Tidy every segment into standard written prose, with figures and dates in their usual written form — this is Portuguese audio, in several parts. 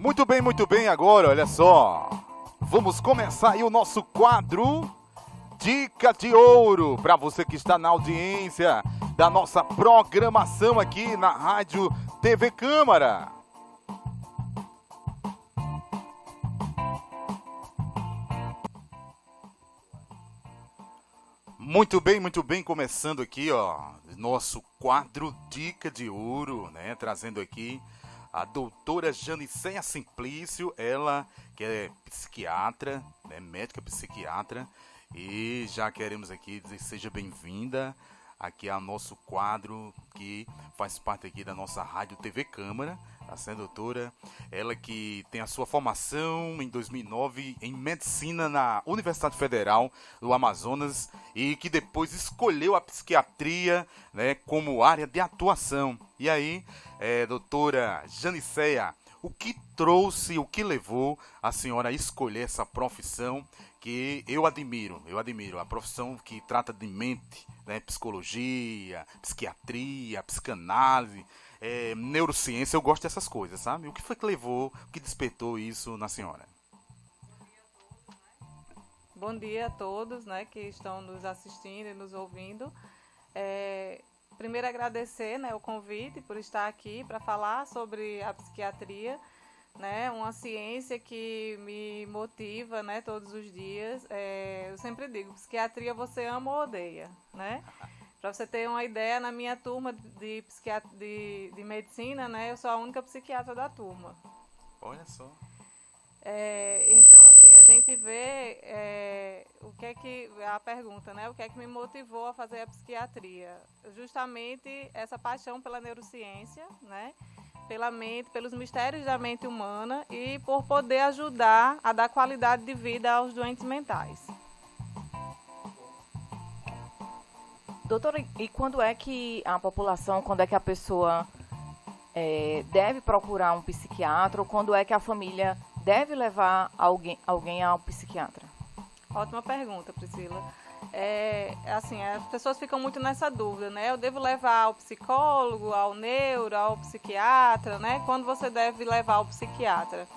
Muito bem, agora, olha só. Vamos começar aí o nosso quadro Dica de Ouro, para você que está na audiência da nossa programação aqui na Rádio TV Câmara. Muito bem, começando aqui, ó, nosso quadro Dica de Ouro, né, trazendo aqui a doutora Janiceia Simplício, ela que é psiquiatra, né, médica psiquiatra, e já queremos aqui dizer seja bem-vinda aqui ao nosso quadro que faz parte aqui da nossa Rádio TV Câmara, tá sendo doutora, ela que tem a sua formação em 2009 em medicina na Universidade Federal do Amazonas e que depois escolheu a psiquiatria, né, como área de atuação. E aí, doutora Janiceia, o que trouxe, o que levou a senhora a escolher essa profissão que eu admiro, a profissão que trata de mente, né, psicologia, psiquiatria, psicanálise, neurociência, eu gosto dessas coisas, sabe? O que foi que levou, o que despertou isso na senhora? Bom dia a todos, né, que estão nos assistindo e nos ouvindo. Primeiro agradecer, né, o convite por estar aqui para falar sobre a psiquiatria, né, uma ciência que me motiva, né, todos os dias. Eu sempre digo, psiquiatria você ama ou odeia, né? Para você ter uma ideia, na minha turma de medicina, né, eu sou a única psiquiatra da turma. Olha só. Então, assim, a gente vê o que é que a pergunta, né? O que é que me motivou a fazer a psiquiatria? Justamente essa paixão pela neurociência, né? Pela mente, pelos mistérios da mente humana e por poder ajudar a dar qualidade de vida aos doentes mentais. Doutora, e quando é que a população, quando é que a pessoa deve procurar um psiquiatra ou quando é que a família deve levar alguém ao psiquiatra? Ótima pergunta, Priscila. Assim, as pessoas ficam muito nessa dúvida, né? Eu devo levar ao psicólogo, ao neuro, ao psiquiatra, né? Quando você deve levar ao psiquiatra?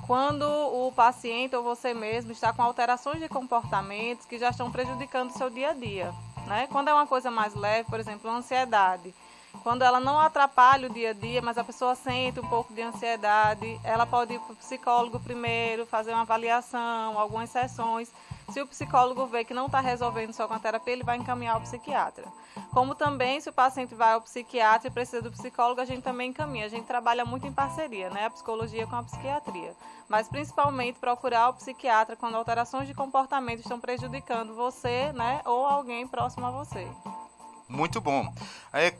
Quando o paciente ou você mesmo está com alterações de comportamentos que já estão prejudicando o seu dia a dia, né? Quando é uma coisa mais leve, por exemplo, a ansiedade, quando ela não atrapalha o dia a dia, mas a pessoa sente um pouco de ansiedade, ela pode ir para o psicólogo primeiro, fazer uma avaliação, algumas sessões. Se o psicólogo vê que não está resolvendo só com a terapia, ele vai encaminhar ao psiquiatra. Como também, se o paciente vai ao psiquiatra e precisa do psicólogo, a gente também encaminha. A gente trabalha muito em parceria, né? A psicologia com a psiquiatria. Mas, principalmente, procurar o psiquiatra quando alterações de comportamento estão prejudicando você, né? Ou alguém próximo a você. Muito bom.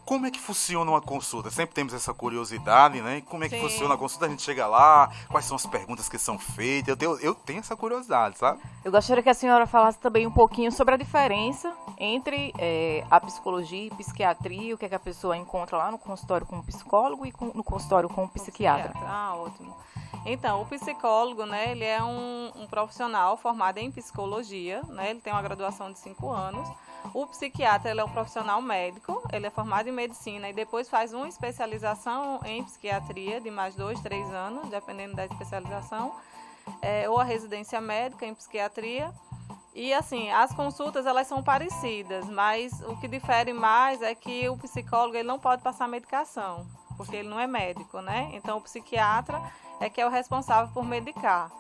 Como é que funciona uma consulta? Sempre temos essa curiosidade, né? Como é que funciona a consulta? A gente chega lá, quais são as perguntas que são feitas? Eu tenho essa curiosidade, sabe? Eu gostaria que a senhora falasse também um pouquinho sobre a diferença entre a psicologia e psiquiatria, o que é que a pessoa encontra lá no consultório com o psicólogo e no consultório com o psiquiatra. Ótimo. Então, o psicólogo, né, ele é um profissional formado em psicologia, né, ele tem uma graduação de 5 anos. O psiquiatra, ele é um profissional médico, ele é formado em medicina e depois faz uma especialização em psiquiatria de mais 2, 3 anos, dependendo da especialização, ou a residência médica em psiquiatria. E assim, as consultas elas são parecidas, mas o que difere mais é que o psicólogo ele não pode passar medicação, porque ele não é médico, né? Então o psiquiatra é que é o responsável por medicar.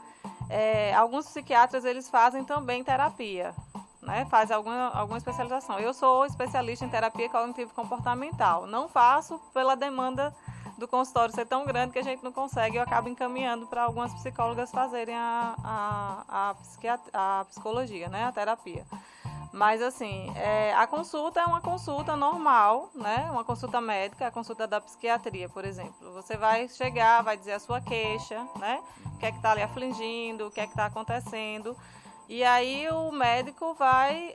Alguns psiquiatras eles fazem também terapia, né? Faz alguma especialização. Eu sou especialista em terapia cognitivo-comportamental. Não faço pela demanda do consultório ser tão grande que a gente não consegue, eu acabo encaminhando para algumas psicólogas fazerem a psicologia, né, a terapia. Mas assim, a consulta é uma consulta normal, né, uma consulta médica, a consulta da psiquiatria, por exemplo. Você vai chegar, vai dizer a sua queixa, né, o que é que está lhe afligindo, o que é que está acontecendo. E aí o médico vai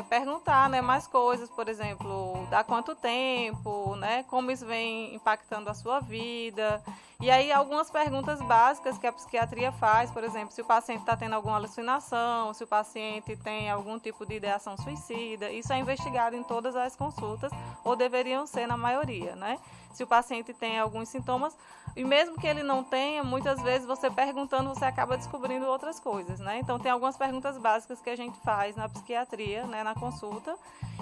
perguntar, né, mais coisas, por exemplo, há quanto tempo, né, como isso vem impactando a sua vida. E aí algumas perguntas básicas que a psiquiatria faz, por exemplo, se o paciente está tendo alguma alucinação, se o paciente tem algum tipo de ideação suicida, isso é investigado em todas as consultas, ou deveriam ser na maioria, né? Se o paciente tem alguns sintomas, e mesmo que ele não tenha, muitas vezes você perguntando, você acaba descobrindo outras coisas, né? Então tem algumas perguntas básicas que a gente faz na psiquiatria, né, na consulta,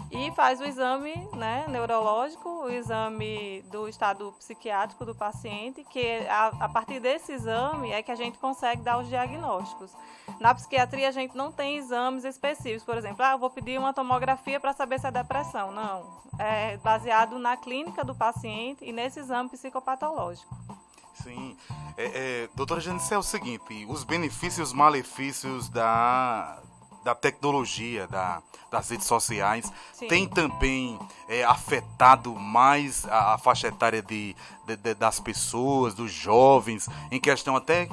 e faz o exame, né, neurológico, o exame do estado psiquiátrico do paciente, que a partir desse exame é que a gente consegue dar os diagnósticos. Na psiquiatria a gente não tem exames específicos, por exemplo, eu vou pedir uma tomografia para saber se é depressão. Não, é baseado na clínica do paciente e nesse exame psicopatológico. Sim. Doutora Janice, é o seguinte, os benefícios e os malefícios da tecnologia, das redes sociais, Sim. tem também afetado mais a faixa etária das pessoas, dos jovens, em questão até,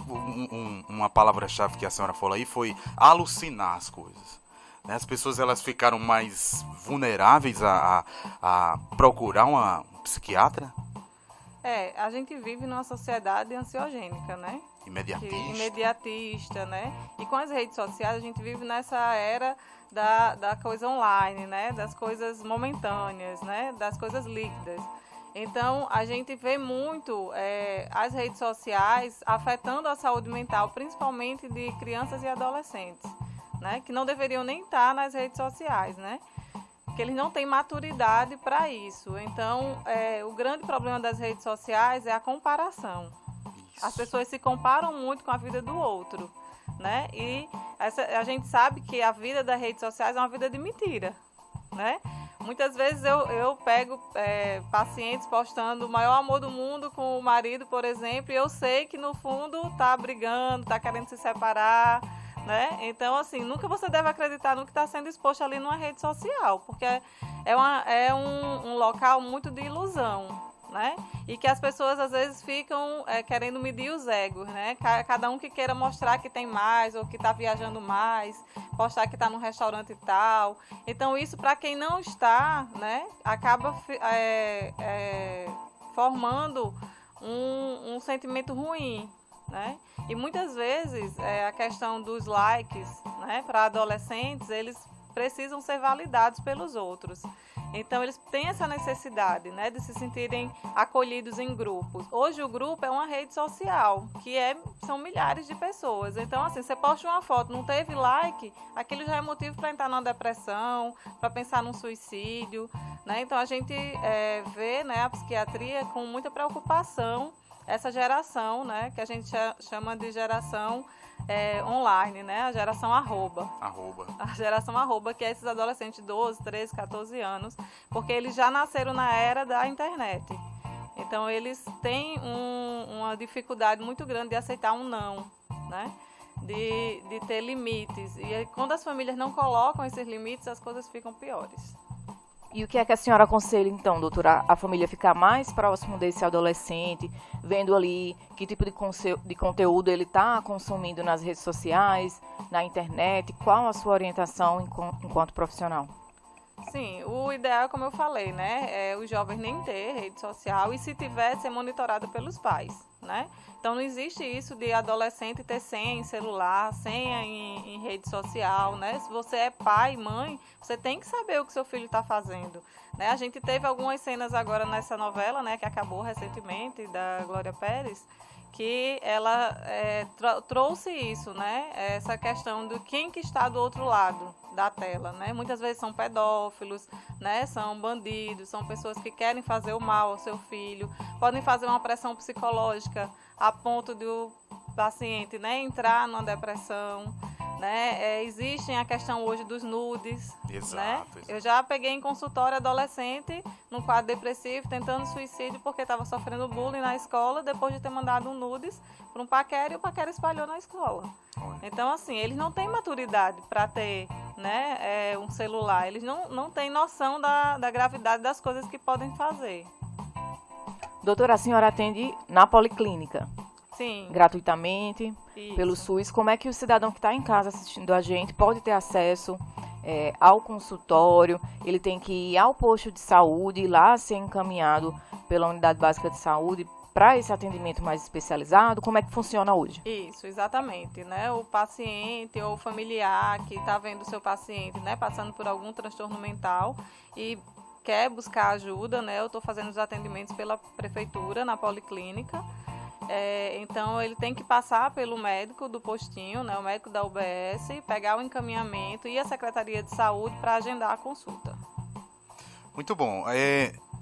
uma palavra-chave que a senhora falou aí foi alucinar as coisas. Né? As pessoas elas ficaram mais vulneráveis a procurar um psiquiatra? A gente vive numa sociedade ansiogênica, né? Imediatista, né? E com as redes sociais a gente vive nessa era da coisa online, né? Das coisas momentâneas, né? Das coisas líquidas. Então, a gente vê muito as redes sociais afetando a saúde mental, principalmente de crianças e adolescentes, né? Que não deveriam nem estar nas redes sociais, né? Que eles não têm maturidade para isso. Então, o grande problema das redes sociais é a comparação. Isso. As pessoas se comparam muito com a vida do outro, né? E a gente sabe que a vida das redes sociais é uma vida de mentira, né? Muitas vezes eu pego pacientes postando o maior amor do mundo com o marido, por exemplo, e eu sei que no fundo está brigando, está querendo se separar, né? Então, assim, nunca você deve acreditar no que está sendo exposto ali numa rede social, porque é um local muito de ilusão, né? E que as pessoas às vezes ficam querendo medir os egos, né? Cada um que queira mostrar que tem mais ou que está viajando mais, postar que está num restaurante e tal. Então, isso para quem não está, né? Acaba formando um sentimento ruim, né? E muitas vezes a questão dos likes, né, para adolescentes, eles precisam ser validados pelos outros. Então eles têm essa necessidade, né, de se sentirem acolhidos em grupos. Hoje o grupo é uma rede social, que são milhares de pessoas. Então assim, você posta uma foto, não teve like, aquilo já é motivo para entrar numa depressão, para pensar num suicídio, né? Então a gente vê, né, a psiquiatria com muita preocupação essa geração, né, que a gente chama de geração online, né, a geração arroba. A geração arroba, que é esses adolescentes de 12, 13, 14 anos, porque eles já nasceram na era da internet. Então, eles têm uma dificuldade muito grande de aceitar um não, né, de ter limites. E aí, quando as famílias não colocam esses limites, as coisas ficam piores. E o que é que a senhora aconselha, então, doutora, a família ficar mais próximo desse adolescente, vendo ali que tipo de conteúdo ele está consumindo nas redes sociais, na internet? Qual a sua orientação enquanto profissional? Sim, o ideal, como eu falei, né, é os jovens nem ter rede social e, se tiver, ser monitorado pelos pais, né? Então, não existe isso de adolescente ter senha em celular, senha em rede social, né? Se você é pai, mãe, você tem que saber o que seu filho está fazendo, né? A gente teve algumas cenas agora nessa novela, né, que acabou recentemente, da Glória Pérez, que ela trouxe isso, né? Essa questão de quem que está do outro lado da tela, né? Muitas vezes são pedófilos, né? São bandidos, são pessoas que querem fazer o mal ao seu filho, podem fazer uma pressão psicológica a ponto de o paciente, né, entrar numa depressão, né? Existem a questão hoje dos nudes. Exato, né? exato. Eu já peguei em consultório adolescente num quadro depressivo, tentando suicídio porque estava sofrendo bullying na escola, depois de ter mandado um nudes para um paquera, e o paquera espalhou na escola. Olha. Então, assim, eles não têm maturidade para ter, né, um celular. Eles não têm noção da gravidade das coisas que podem fazer. Doutora, a senhora atende na policlínica? Sim. gratuitamente Isso. pelo SUS. Como é que o cidadão que está em casa assistindo a gente pode ter acesso ao consultório? Ele tem que ir ao posto de saúde, ir lá ser encaminhado pela unidade básica de saúde para esse atendimento mais especializado? Como é que funciona hoje? Isso, exatamente, né? O paciente ou o familiar que está vendo o seu paciente, né, passando por algum transtorno mental e quer buscar ajuda, né? Eu estou fazendo os atendimentos pela prefeitura, na policlínica. Então, ele tem que passar pelo médico do postinho, né, o médico da UBS, pegar o encaminhamento e a Secretaria de Saúde para agendar a consulta. Muito bom.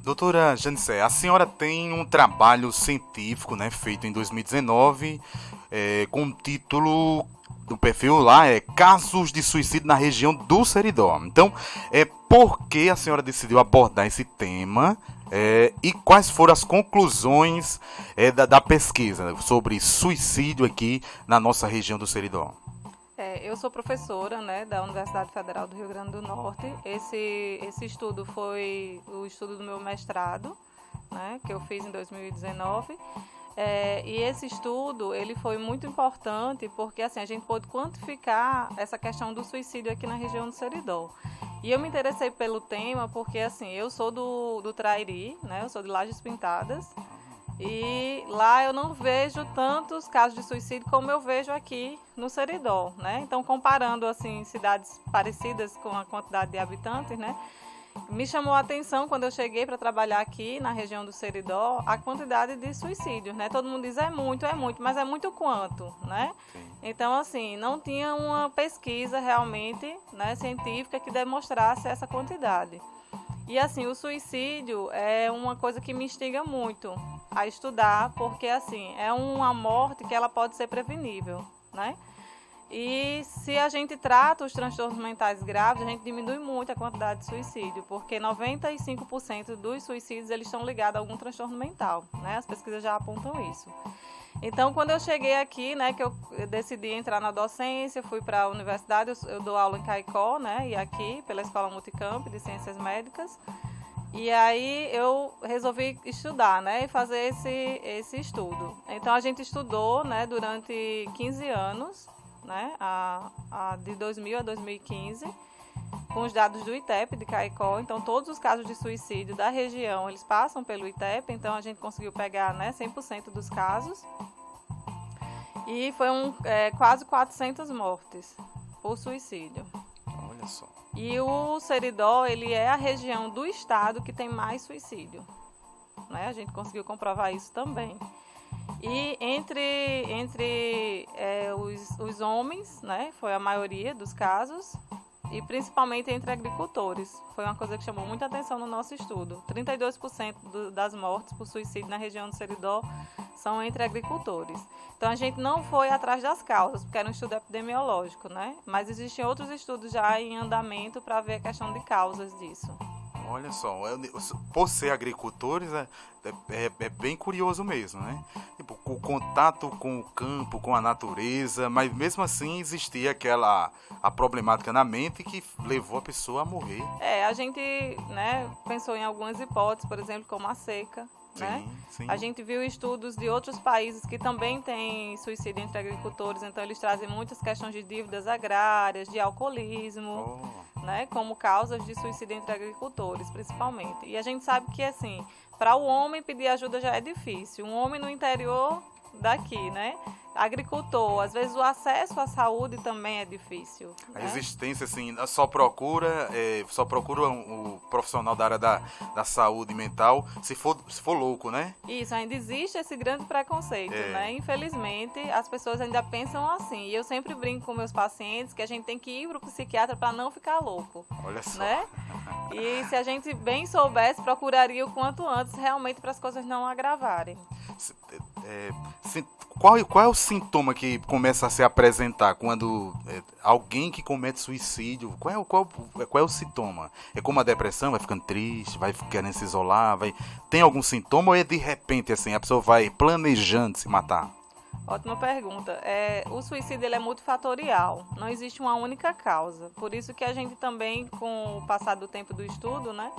Doutora Janice, a senhora tem um trabalho científico, né, feito em 2019, com o título do perfil lá Casos de Suicídio na Região do Seridó. Então, por que a senhora decidiu abordar esse tema e quais foram as conclusões da pesquisa sobre suicídio aqui na nossa região do Seridó? Eu sou professora, né, da Universidade Federal do Rio Grande do Norte. Esse estudo foi o estudo do meu mestrado, né, que eu fiz em 2019. E esse estudo ele foi muito importante porque assim, a gente pôde quantificar essa questão do suicídio aqui na região do Seridó. E eu me interessei pelo tema porque assim, eu sou do Trairi, né, eu sou de Lajes Pintadas. E lá eu não vejo tantos casos de suicídio como eu vejo aqui no Seridó, né? Então, comparando assim cidades parecidas com a quantidade de habitantes, né? Me chamou a atenção quando eu cheguei para trabalhar aqui na região do Seridó a quantidade de suicídios, né? Todo mundo diz é muito, mas é muito quanto, né? Então, assim, não tinha uma pesquisa realmente, né, científica que demonstrasse essa quantidade. E assim, o suicídio é uma coisa que me instiga muito a estudar, porque assim, é uma morte que ela pode ser prevenível, né? E se a gente trata os transtornos mentais graves, a gente diminui muito a quantidade de suicídio, porque 95% dos suicídios eles estão ligados a algum transtorno mental, né? As pesquisas já apontam isso. Então, quando eu cheguei aqui, né, que eu decidi entrar na docência, fui para a universidade, eu dou aula em Caicó, né, e aqui pela Escola Multicamp de Ciências Médicas. E aí eu resolvi estudar, né, e fazer esse estudo. Então, a gente estudou, né, durante 15 anos, né, de 2000 a 2015, com os dados do ITEP de Caicó. Então, todos os casos de suicídio da região, eles passam pelo ITEP, então a gente conseguiu pegar, né, 100% dos casos. E foi quase 400 mortes por suicídio. Olha só. E o Seridó, ele é a região do estado que tem mais suicídio, né? A gente conseguiu comprovar isso também. E entre os homens, né, foi a maioria dos casos, e principalmente entre agricultores. Foi uma coisa que chamou muita atenção no nosso estudo. 32% das mortes por suicídio na região do Seridó são entre agricultores. Então, a gente não foi atrás das causas, porque era um estudo epidemiológico, né? Mas existem outros estudos já em andamento para ver a questão de causas disso. Olha só, por ser agricultores, é bem curioso mesmo, né? Tipo, o contato com o campo, com a natureza, mas mesmo assim existia a problemática na mente que levou a pessoa a morrer. A gente, né, pensou em algumas hipóteses, por exemplo, como a seca. Sim, né? sim. A gente viu estudos de outros países que também têm suicídio entre agricultores, então eles trazem muitas questões de dívidas agrárias, de alcoolismo, né, como causas de suicídio entre agricultores, principalmente. E a gente sabe que, assim, para o homem pedir ajuda já é difícil. Um homem no interior daqui, né? Agricultor, às vezes o acesso à saúde também é difícil. A né? existência, assim, só procura o profissional da área da saúde mental se for louco, né? Isso, ainda existe esse grande preconceito, né? Infelizmente, as pessoas ainda pensam assim. E eu sempre brinco com meus pacientes que a gente tem que ir para o psiquiatra para não ficar louco. Olha só. Né? E se a gente bem soubesse, procuraria o quanto antes realmente para as coisas não agravarem. Qual é o sintoma que começa a se apresentar quando alguém que comete suicídio, qual é o sintoma? É como a depressão, vai ficando triste, vai querendo se isolar, tem algum sintoma ou é de repente assim, a pessoa vai planejando se matar? Ótima pergunta. O suicídio ele é multifatorial, não existe uma única causa. Por isso que a gente também, com o passar do tempo do estudo, né,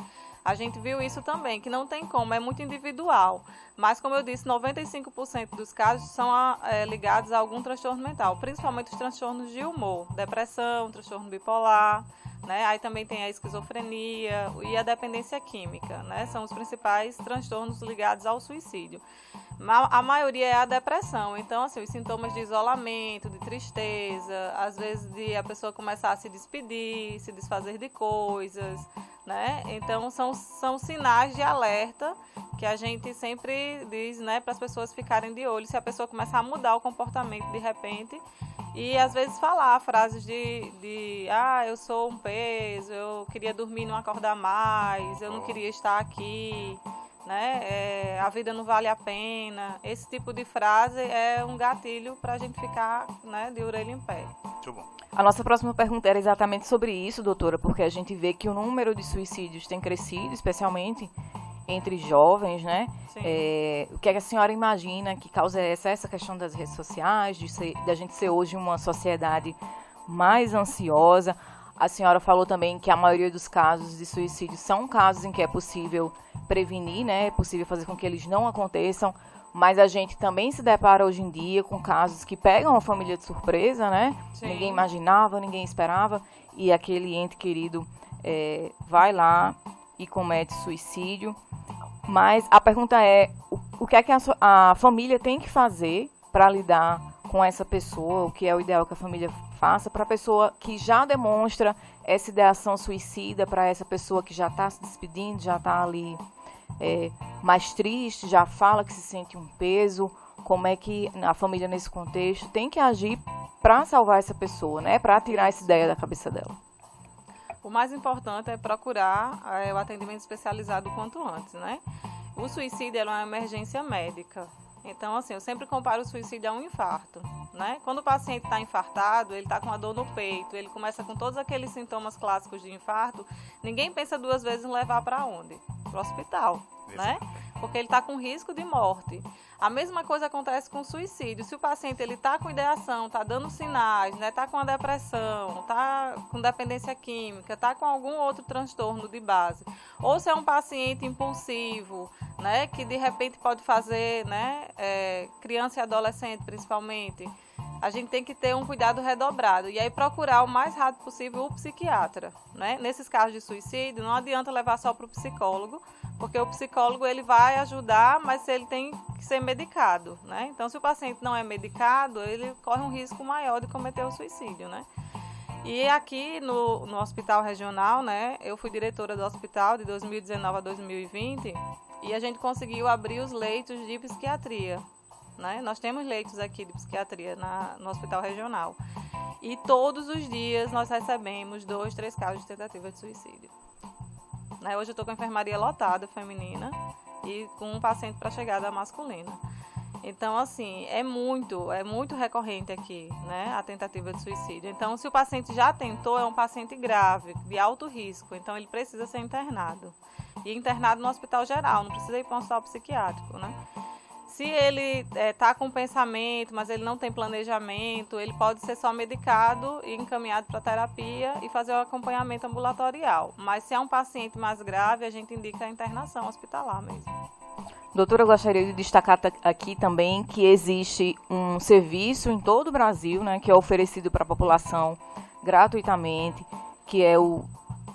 a gente viu isso também, que não tem como, é muito individual. Mas, como eu disse, 95% dos casos são ligados a algum transtorno mental, principalmente os transtornos de humor, depressão, transtorno bipolar, né? Aí também tem a esquizofrenia e a dependência química, né? São os principais transtornos ligados ao suicídio. A maioria é a depressão, então assim, os sintomas de isolamento, de tristeza, às vezes de a pessoa começar a se despedir, se desfazer de coisas, né? Então são sinais de alerta que a gente sempre diz, né, para as pessoas ficarem de olho se a pessoa começar a mudar o comportamento de repente e às vezes falar frases eu sou um peso, eu queria dormir e não acordar mais, eu não queria estar aqui, né? A vida não vale a pena. Esse tipo de frase é um gatilho para a gente ficar, né, de orelha em pé. Muito bom. A nossa próxima pergunta era exatamente sobre isso, doutora, porque a gente vê que o número de suicídios tem crescido, especialmente entre jovens, né? O que é que a senhora imagina que causa essa questão das redes sociais, da gente ser hoje uma sociedade mais ansiosa? A senhora falou também que a maioria dos casos de suicídio são casos em que é possível prevenir, né? É possível fazer com que eles não aconteçam, mas a gente também se depara hoje em dia com casos que pegam a família de surpresa, né? Sim. Ninguém imaginava, ninguém esperava, e aquele ente querido vai lá e comete suicídio. Mas a pergunta é, o que é que a família tem que fazer para lidar com essa pessoa, o que é o ideal que a família faça para a pessoa que já demonstra essa ideação suicida, para essa pessoa que já está se despedindo, já está ali mais triste, já fala que se sente um peso, como é que a família nesse contexto tem que agir para salvar essa pessoa, né? Para tirar essa ideia da cabeça dela. O mais importante é procurar o atendimento especializado o quanto antes, né? O suicídio é uma emergência médica. Então, assim, eu sempre comparo o suicídio a um infarto, né? Quando o paciente está infartado, ele está com a dor no peito, ele começa com todos aqueles sintomas clássicos de infarto, ninguém pensa duas vezes em levar para onde? Para o hospital, né? Porque ele está com risco de morte. A mesma coisa acontece com o suicídio. Se o paciente está com ideação, está dando sinais, né, está com a depressão, está com dependência química, está com algum outro transtorno de base, ou se é um paciente impulsivo, né, que de repente pode fazer, né, criança e adolescente principalmente, a gente tem que ter um cuidado redobrado e aí procurar o mais rápido possível o psiquiatra, né? Nesses casos de suicídio, não adianta levar só para o psicólogo, porque o psicólogo ele vai ajudar, mas ele tem que ser medicado, né? Então, se o paciente não é medicado, ele corre um risco maior de cometer o suicídio, né? E aqui no hospital regional, né, eu fui diretora do hospital de 2019 a 2020 e a gente conseguiu abrir os leitos de psiquiatria, né? Nós temos leitos aqui de psiquiatria no hospital regional e todos os dias nós recebemos 2, 3 casos de tentativa de suicídio. Né? Hoje eu estou com a enfermaria lotada, feminina, e com um paciente para chegada masculina. Então, assim, é muito recorrente aqui, né, a tentativa de suicídio. Então, se o paciente já tentou, é um paciente grave, de alto risco, então ele precisa ser internado. E internado no hospital geral, não precisa ir para um hospital psiquiátrico, né? Se ele está com pensamento, mas ele não tem planejamento, ele pode ser só medicado e encaminhado para terapia e fazer o acompanhamento ambulatorial. Mas se é um paciente mais grave, a gente indica a internação hospitalar mesmo. Doutora, eu gostaria de destacar aqui também que existe um serviço em todo o Brasil, né, que é oferecido para a população gratuitamente, que é o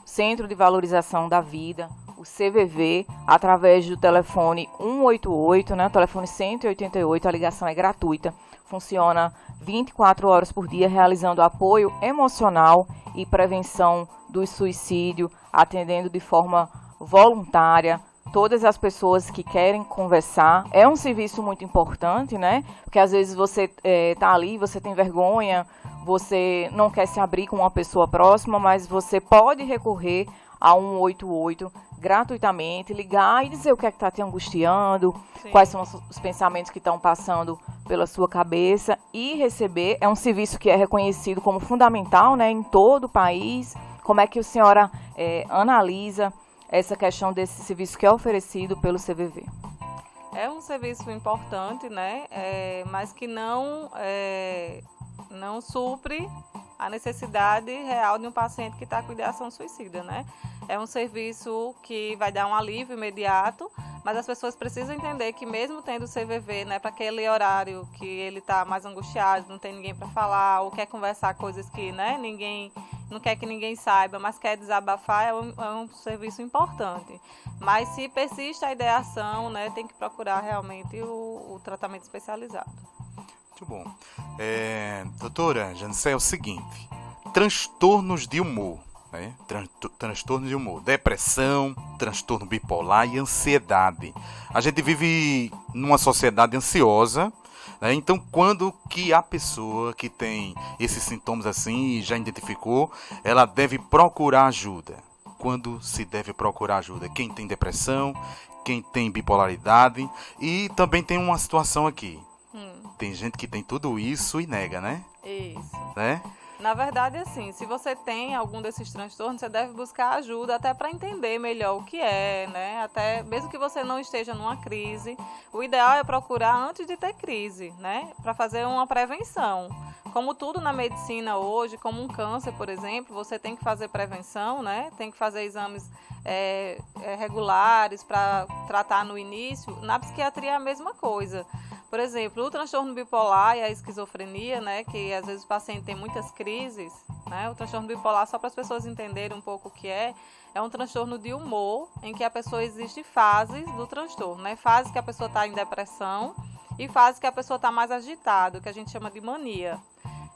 Centro de Valorização da Vida, o CVV, através do telefone 188, né, o telefone 188, a ligação é gratuita, funciona 24 horas por dia, realizando apoio emocional e prevenção do suicídio, atendendo de forma voluntária todas as pessoas que querem conversar. É um serviço muito importante, né, porque às vezes você está ali, você tem vergonha, você não quer se abrir com uma pessoa próxima, mas você pode recorrer a 188 gratuitamente, ligar e dizer o que é que está te angustiando, sim, quais são os pensamentos que estão passando pela sua cabeça e receber. É um serviço que é reconhecido como fundamental, né, em todo o país. Como é que a senhora analisa essa questão desse serviço que é oferecido pelo CVV? É um serviço importante, né, mas que não supre a necessidade real de um paciente que está com ideação suicida, né? é um serviço que vai dar um alívio imediato, mas as pessoas precisam entender que mesmo tendo o CVV, né, para aquele horário que ele está mais angustiado, não tem ninguém para falar, ou quer conversar coisas que, né, ninguém não quer que ninguém saiba, mas quer desabafar, é um serviço importante. Mas se persiste a ideação, né, tem que procurar realmente o tratamento especializado. Muito bom. Doutora Janice, é o seguinte, transtornos de humor, né? Transtorno de humor, depressão, transtorno bipolar e ansiedade. A gente vive numa sociedade ansiosa, né? Então, quando que a pessoa que tem esses sintomas assim e já identificou, ela deve procurar ajuda? Quando se deve procurar ajuda? Quem tem depressão, quem tem bipolaridade, e também tem uma situação aqui. Tem gente que tem tudo isso e nega, né? Isso. Né? Na verdade, assim, se você tem algum desses transtornos, você deve buscar ajuda até para entender melhor o que é, né? Até mesmo que você não esteja numa crise, o ideal é procurar antes de ter crise, né? Para fazer uma prevenção. Como tudo na medicina hoje, como um câncer, por exemplo, você tem que fazer prevenção, né? Tem que fazer exames regulares para tratar no início. Na psiquiatria é a mesma coisa. Por exemplo, o transtorno bipolar e a esquizofrenia, né, que às vezes o paciente tem muitas crises, né, o transtorno bipolar, só para as pessoas entenderem um pouco o que é um transtorno de humor, em que a pessoa existe fases do transtorno, né, fase que a pessoa está em depressão e fase que a pessoa está mais agitada, que a gente chama de mania.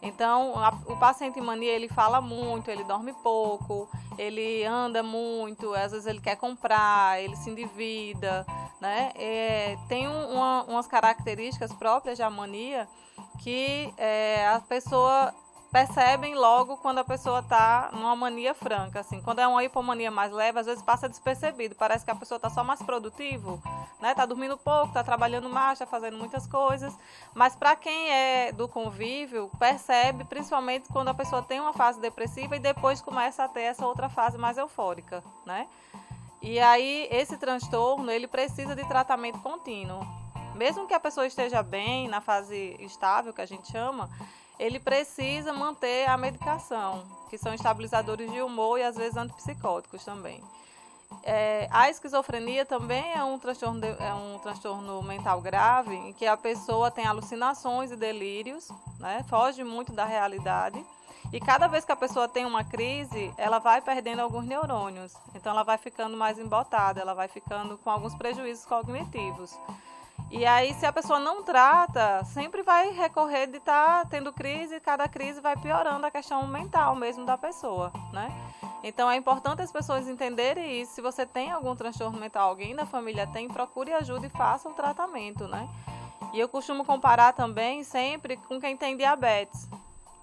Então, o paciente em mania, ele fala muito, ele dorme pouco, ele anda muito, às vezes ele quer comprar, ele se endivida, né? Tem umas características próprias da mania que a pessoa percebem logo quando a pessoa está numa mania franca, assim. Quando é uma hipomania mais leve, às vezes passa despercebido, parece que a pessoa está só mais produtivo, né? Tá dormindo pouco, tá trabalhando mais, tá fazendo muitas coisas, mas para quem é do convívio, percebe principalmente quando a pessoa tem uma fase depressiva e depois começa a ter essa outra fase mais eufórica, né? E aí esse transtorno, ele precisa de tratamento contínuo. Mesmo que a pessoa esteja bem, na fase estável, que a gente chama, ele precisa manter a medicação, que são estabilizadores de humor e às vezes antipsicóticos também. A esquizofrenia também é um transtorno mental grave, em que a pessoa tem alucinações e delírios, né? Foge muito da realidade. E cada vez que a pessoa tem uma crise, ela vai perdendo alguns neurônios. Então ela vai ficando mais embotada, ela vai ficando com alguns prejuízos cognitivos. E aí, se a pessoa não trata, sempre vai recorrer de estar tendo crise, e cada crise vai piorando a questão mental mesmo da pessoa, né? Então, é importante as pessoas entenderem isso. Se você tem algum transtorno mental, alguém da família tem, procure ajuda e faça o tratamento, né? E eu costumo comparar também sempre com quem tem diabetes,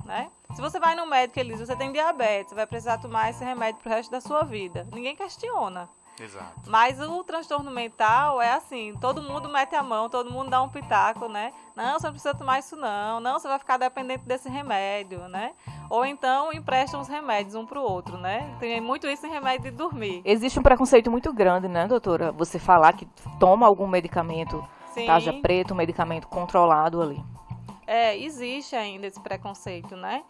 né? Se você vai no médico e ele diz, você tem diabetes, você vai precisar tomar esse remédio pro resto da sua vida. Ninguém questiona. Exato. Mas o transtorno mental é assim, todo mundo mete a mão, todo mundo dá um pitaco, né? Não, você não precisa tomar isso não, você vai ficar dependente desse remédio, né? Ou então emprestam os remédios um pro outro, né? Tem muito isso em remédio de dormir. Existe um preconceito muito grande, né, doutora? Você falar que toma algum medicamento, Sim. tarja preta, um medicamento controlado ali. Existe ainda esse preconceito, né?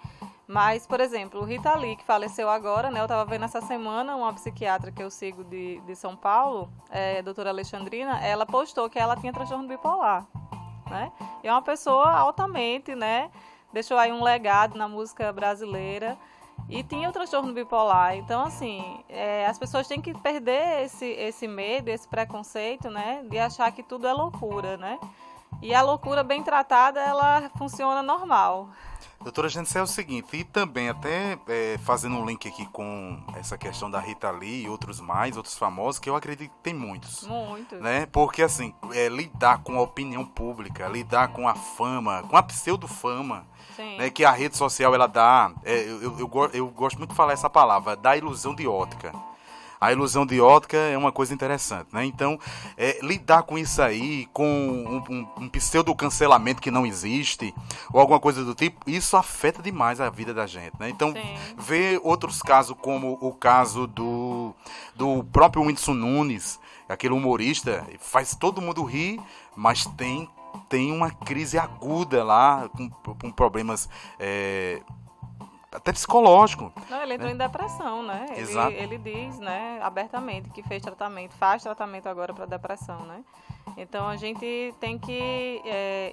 Mas, por exemplo, o Rita Lee, que faleceu agora, né? Eu estava vendo essa semana uma psiquiatra que eu sigo de São Paulo, a doutora Alexandrina, ela postou que ela tinha transtorno bipolar, né? E é uma pessoa altamente, né? Deixou aí um legado na música brasileira e tinha o transtorno bipolar. Então, assim, as pessoas têm que perder esse medo, esse preconceito, né? De achar que tudo é loucura, né? E a loucura bem tratada, ela funciona normal. Doutora Janice, é o seguinte, e também até fazendo um link aqui com essa questão da Rita Lee e outros famosos, que eu acredito que tem muitos. Muitos. Né? Porque, assim, lidar com a opinião pública, lidar com a fama, com a pseudo-fama, né, que a rede social ela dá, eu gosto muito de falar essa palavra, dá ilusão de ótica. A ilusão de ótica é uma coisa interessante, né? Então, lidar com isso aí, com um pseudo-cancelamento que não existe, ou alguma coisa do tipo, isso afeta demais a vida da gente, né? Então, ver outros casos, como o caso do próprio Whindersson Nunes, aquele humorista, faz todo mundo rir, mas tem uma crise aguda lá, com problemas até psicológico. Não, ele entrou em depressão, né? Exato. Ele diz, né, abertamente que faz tratamento agora para depressão, né? Então a gente tem que...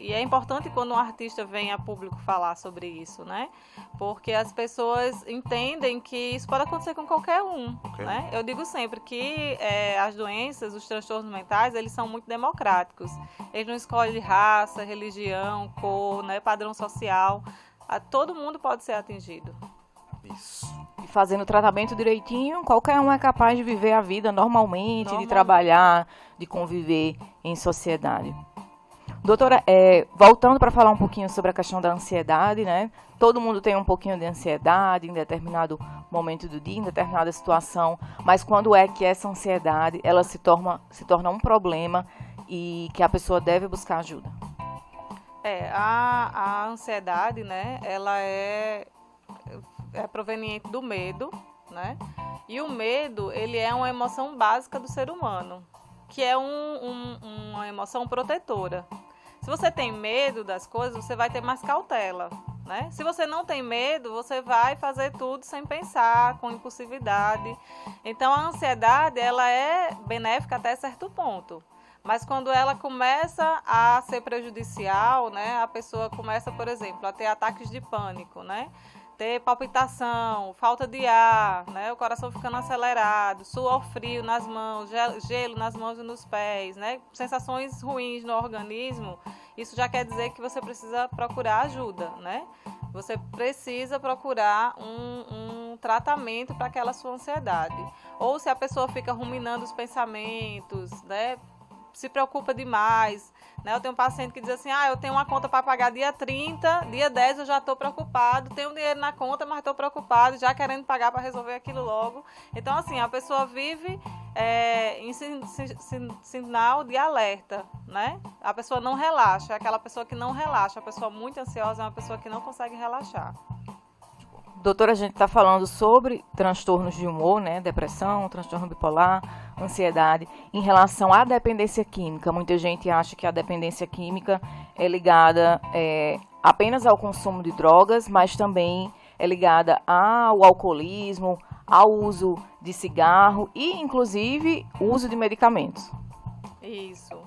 e é importante quando um artista vem a público falar sobre isso, né? Porque as pessoas entendem que isso pode acontecer com qualquer um, né? Eu digo sempre que as doenças, os transtornos mentais, eles são muito democráticos. Eles não escolhem raça, religião, cor, né, padrão social. Todo mundo pode ser atingido. Isso. E fazendo o tratamento direitinho, qualquer um é capaz de viver a vida normalmente, de trabalhar, de conviver em sociedade. Doutora, voltando para falar um pouquinho sobre a questão da ansiedade, né? Todo mundo tem um pouquinho de ansiedade em determinado momento do dia, em determinada situação, mas quando é que essa ansiedade ela se torna um problema e que a pessoa deve buscar ajuda? A ansiedade, né, ela é proveniente do medo, né? E o medo, ele é uma emoção básica do ser humano, que é uma emoção protetora. Se você tem medo das coisas, você vai ter mais cautela, né? Se você não tem medo, você vai fazer tudo sem pensar, com impulsividade. Então, a ansiedade, ela é benéfica até certo ponto. Mas quando ela começa a ser prejudicial, né, a pessoa começa, por exemplo, a ter ataques de pânico, né? Ter palpitação, falta de ar, né? O coração ficando acelerado, suor frio nas mãos, gelo nas mãos e nos pés, né? Sensações ruins no organismo, isso já quer dizer que você precisa procurar ajuda, né? Você precisa procurar um tratamento para aquela sua ansiedade. Ou se a pessoa fica ruminando os pensamentos, né? Se preocupa demais, né? Eu tenho um paciente que diz assim, eu tenho uma conta para pagar dia 30, dia 10 eu já estou preocupado, tenho dinheiro na conta, mas estou preocupado, já querendo pagar para resolver aquilo logo. Então, assim, a pessoa vive em sinal de alerta, né? A pessoa não relaxa, é aquela pessoa que não relaxa, a pessoa muito ansiosa é uma pessoa que não consegue relaxar. Doutora, a gente está falando sobre transtornos de humor, né? Depressão, transtorno bipolar, ansiedade. Em relação à dependência química, muita gente acha que a dependência química é ligada apenas ao consumo de drogas, mas também é ligada ao alcoolismo, ao uso de cigarro e, inclusive, uso de medicamentos. Isso.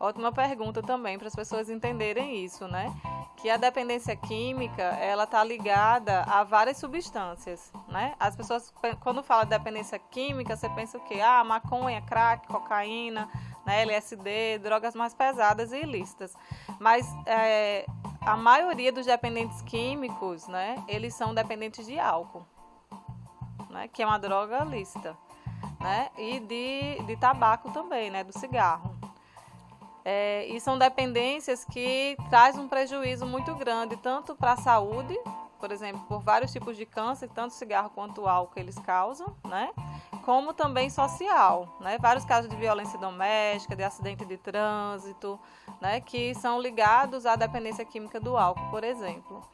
Ótima pergunta também para as pessoas entenderem isso, né? Que a dependência química, ela está ligada a várias substâncias, né? As pessoas, quando falam de dependência química, você pensa o quê? Maconha, crack, cocaína, né? LSD, drogas mais pesadas e ilícitas. Mas a maioria dos dependentes químicos, né? Eles são dependentes de álcool, né? Que é uma droga lícita, né? E de tabaco também, né? Do cigarro. E são dependências que trazem um prejuízo muito grande, tanto para a saúde, por exemplo, por vários tipos de câncer, tanto o cigarro quanto o álcool eles causam, né? Como também social, né? Vários casos de violência doméstica, de acidente de trânsito, né? Que são ligados à dependência química do álcool, por exemplo.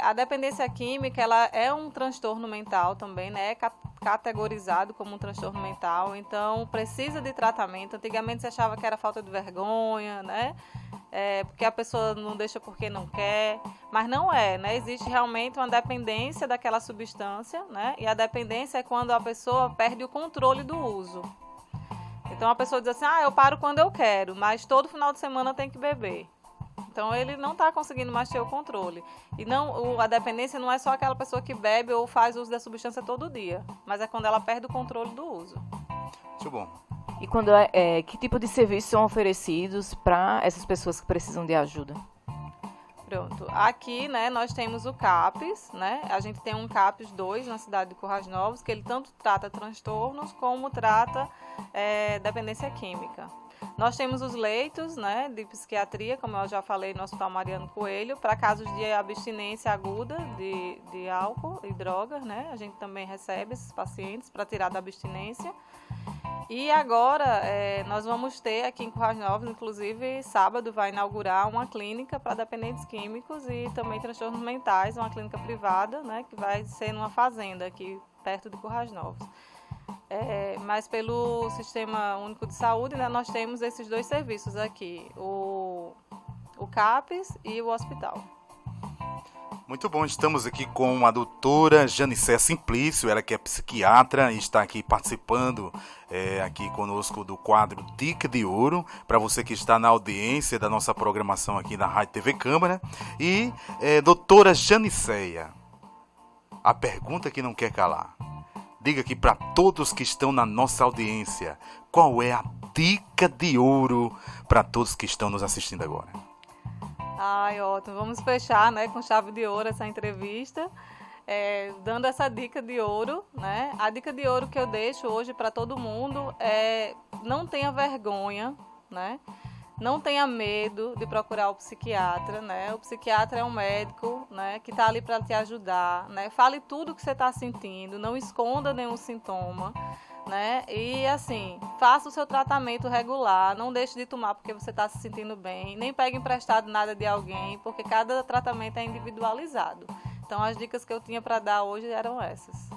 A dependência química, ela é um transtorno mental também, né? É categorizado como um transtorno mental, então precisa de tratamento. Antigamente se achava que era falta de vergonha, né? Porque a pessoa não deixa porque não quer, mas não é, né? Existe realmente uma dependência daquela substância, né? E a dependência é quando a pessoa perde o controle do uso. Então a pessoa diz assim, eu paro quando eu quero, mas todo final de semana tem que beber. Então, ele não está conseguindo mais ter o controle. E a dependência não é só aquela pessoa que bebe ou faz uso da substância todo dia, mas é quando ela perde o controle do uso. Muito bom. E quando que tipo de serviços são oferecidos para essas pessoas que precisam de ajuda? Pronto. Aqui, né, nós temos o CAPES, né? A gente tem um CAPES 2 na cidade de Currais Novos, que ele tanto trata transtornos como trata dependência química. Nós temos os leitos, né, de psiquiatria, como eu já falei, no Hospital Mariano Coelho, para casos de abstinência aguda de álcool e drogas, né? A gente também recebe esses pacientes para tirar da abstinência. E agora nós vamos ter aqui em Currais Novos, inclusive sábado vai inaugurar uma clínica para dependentes químicos e também transtornos mentais, uma clínica privada, né, que vai ser numa fazenda aqui perto de Currais Novos. Mas pelo Sistema Único de Saúde, né, nós temos esses dois serviços aqui, o CAPES e o hospital. Muito bom, estamos aqui com a doutora Janicéia Simplício, ela que é psiquiatra e está aqui participando aqui conosco do quadro Dica de Ouro, para você que está na audiência da nossa programação aqui na Rádio TV Câmara. E, doutora Janicéia, a pergunta que não quer calar, diga aqui para todos que estão na nossa audiência, qual é a dica de ouro para todos que estão nos assistindo agora? Ai, ótimo. Vamos fechar, né, com chave de ouro essa entrevista, dando essa dica de ouro, né? A dica de ouro que eu deixo hoje para todo mundo é: não tenha vergonha, né? Não tenha medo de procurar o psiquiatra, né? O psiquiatra é um médico, né, que está ali para te ajudar, né? Fale tudo o que você está sentindo, não esconda nenhum sintoma, né? E assim, faça o seu tratamento regular, não deixe de tomar porque você está se sentindo bem, nem pegue emprestado nada de alguém, porque cada tratamento é individualizado. Então, as dicas que eu tinha para dar hoje eram essas.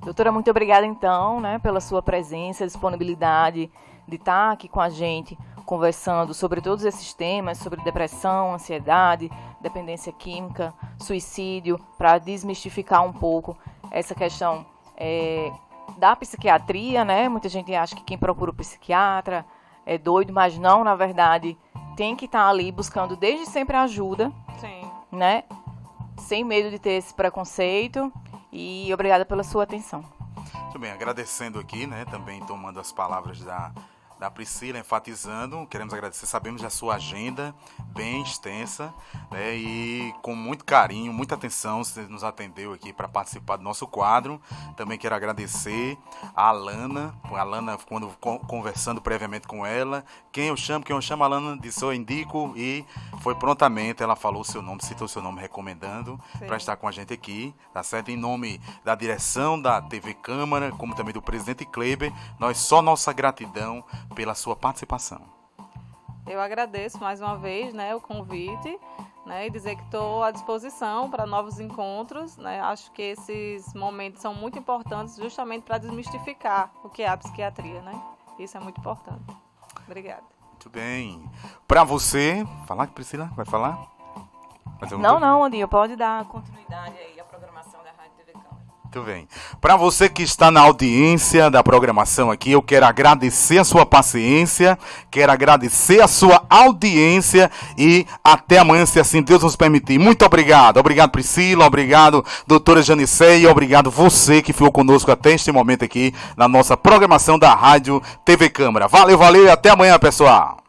Doutora, muito obrigada então, né, pela sua presença, disponibilidade de estar aqui com a gente, conversando sobre todos esses temas, sobre depressão, ansiedade, dependência química, suicídio, para desmistificar um pouco essa questão da psiquiatria, né? Muita gente acha que quem procura o psiquiatra é doido, mas não, na verdade, tem que estar ali buscando desde sempre ajuda, Sim. né? Sem medo de ter esse preconceito. E obrigada pela sua atenção. Muito bem, agradecendo aqui, né, também tomando as palavras da Priscila, enfatizando, queremos agradecer, sabemos da sua agenda bem extensa, né, e com muito carinho, muita atenção, você nos atendeu aqui para participar do nosso quadro. Também quero agradecer a Alana, quando conversando previamente com ela, quem eu chamo, a Alana disse, eu indico, e foi prontamente, ela falou o seu nome, citou o seu nome, recomendando para estar com a gente aqui, tá certo? Em nome da direção da TV Câmara, como também do presidente Kleber, nossa gratidão pela sua participação. Eu agradeço mais uma vez, né, o convite, né, e dizer que estou à disposição para novos encontros, né. Acho que esses momentos são muito importantes justamente para desmistificar o que é a psiquiatria, né? Isso é muito importante. Obrigada. Muito bem. Para você, falar, Priscila? Vai falar? Não, Andinho, pode dar continuidade aí à programação da Rádio TV Câmara. Muito bem. Para você que está na audiência da programação aqui, eu quero agradecer a sua paciência, quero agradecer a sua audiência e até amanhã, se assim Deus nos permitir. Muito obrigado. Obrigado, Priscila. Obrigado, doutora Janicéia. Obrigado você que ficou conosco até este momento aqui na nossa programação da Rádio TV Câmara. Valeu e até amanhã, pessoal.